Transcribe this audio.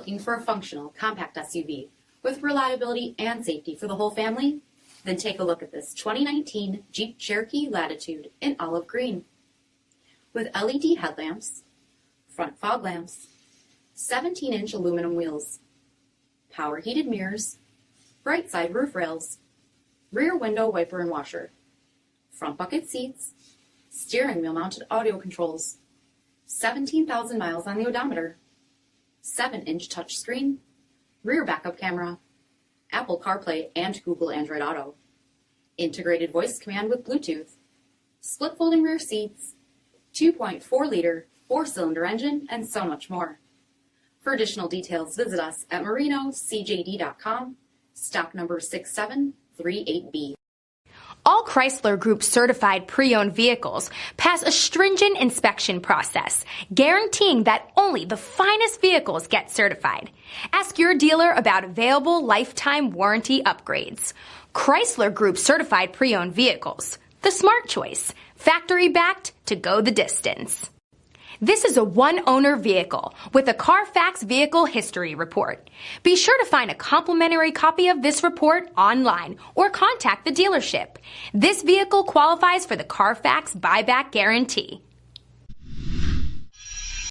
looking for a functional, compact SUV with reliability and safety for the whole family? Then take a look at this 2019 Jeep Cherokee Latitude in olive green. With LED headlamps, front fog lamps, 17-inch aluminum wheels, power heated mirrors, bright side roof rails, rear window wiper and washer, front bucket seats, steering wheel mounted audio controls, 17,000 miles on the odometer, 7-inch touchscreen, rear backup camera, Apple CarPlay and Google Android Auto, integrated voice command with Bluetooth, split folding rear seats, 2.4-liter 4-cylinder engine, and so much more. For additional details, visit us at marinocjd.com, stock number 6738B. All Chrysler Group certified pre-owned vehicles pass a stringent inspection process, guaranteeing that only the finest vehicles get certified. Ask your dealer about available lifetime warranty upgrades. Chrysler Group certified pre-owned vehicles, the smart choice, factory backed to go the distance. This is a one-owner vehicle with a CARFAX Vehicle History Report. Be sure to find a complimentary copy of this report online or contact the dealership. This vehicle qualifies for the CARFAX buyback guarantee.